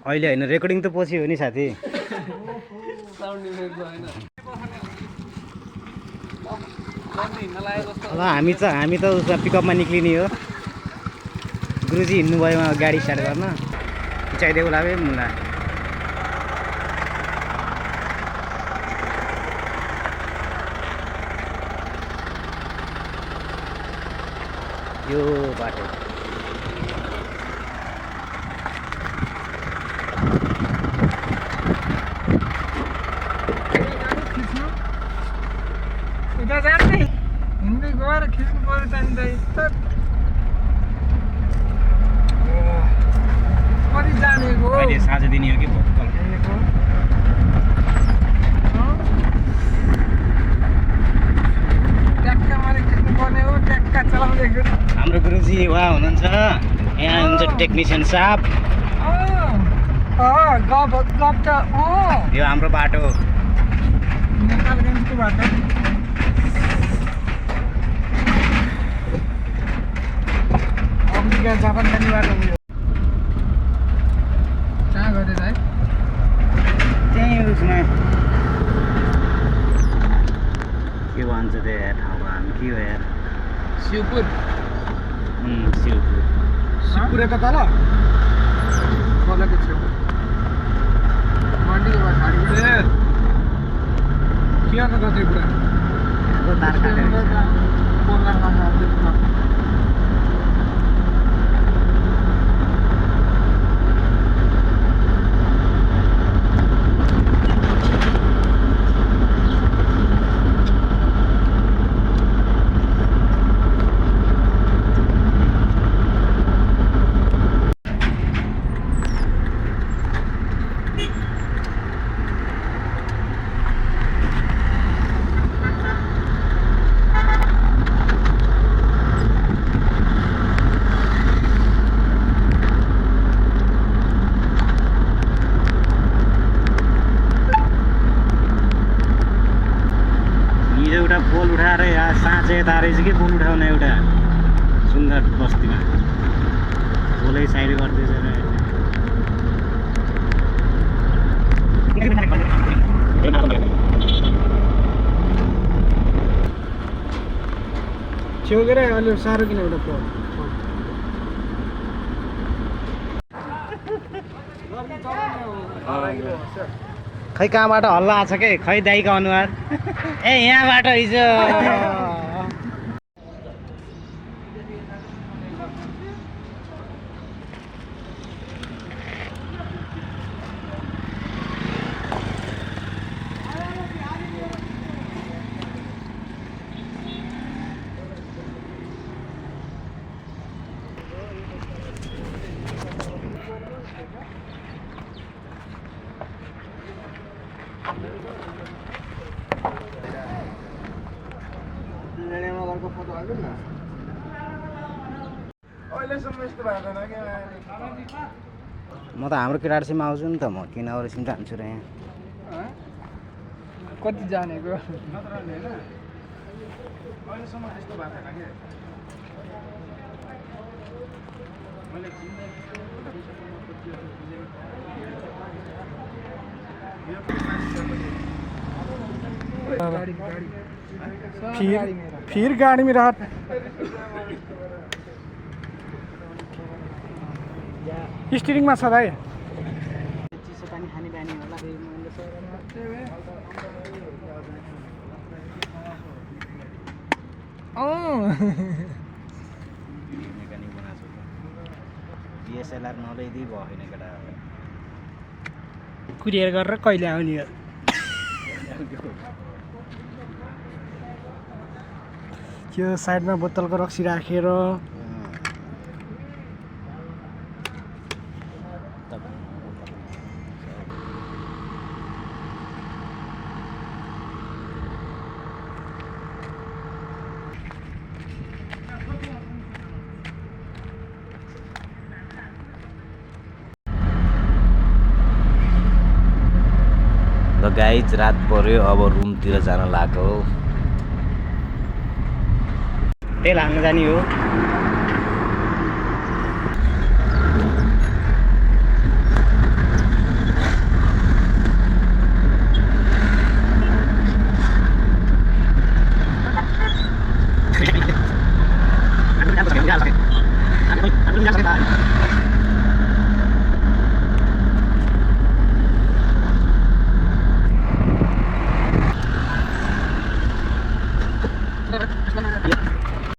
अहिले होइन रेकर्डिङ त पछि हो नि साथी। ल हामी त उसमा पिकअपमा निक्लिने हो। गुरुजी हिँड्नुभयो गाडी स्टार्ट गर्न चाहिदिएको लाग्यो मुला। यो बाटो उता जाने हिँड्दै गएर खिच्नु पर्यो त्यहाँनिर कति जानेको अहिले साँझ दिने हो कि ट्याक्का मारे खिच्नु पर्ने हो। ट्याक्का चलाउँदै हाम्रो गुरुजी उहाँ हुनुहुन्छ, यहाँ हुन्छ टेक्निसियन साहब। यो हाम्रो बाटो नेपालगञ्जको बाटो। अमेरिका जापान जाने बाटो उयो कहाँ गयो है? त्यहीँ उसमा के भन्छ त्यो यार ठाउँको हामी के हो यार? शिवपुर। शिवपुर। शिवपुर यता तल तलको छेउ मन्डीको बाद झाडीबाट के गर्नु त त्यो कुरा तार काटेर पोल उठाएर यहाँ साँचे यता रहेछ कि पोल उठाउने एउटा सुन्दर बस्तीमा पोलै साइड गर्दैछ छेउ के अलि साह्रो किन एउटा पोल खै कहाँबाट हल्ला आएको छ के? खै दाइको अनुहार ए यहाँबाट हिजो म त हाम्रो केटाहरूसँग आउँछु नि त। म किन अरूसँग जान्छु र यहाँ कति जानेको फिर गाड़ी में राहत स्टीयरिंग में छ भाइ चिसो पानी खाने बानी होला मेकानिक बनाएको छु डिएसएलआर नल्याइदिई भयो होइन केटा कुरियर गरेर कहिले आउने हो त्यो साइडमा बोतलको रक्सी राखेर गाइज रात पर्यो अब रुमतिर जान लाग्यो तेल हाल्न जाने हो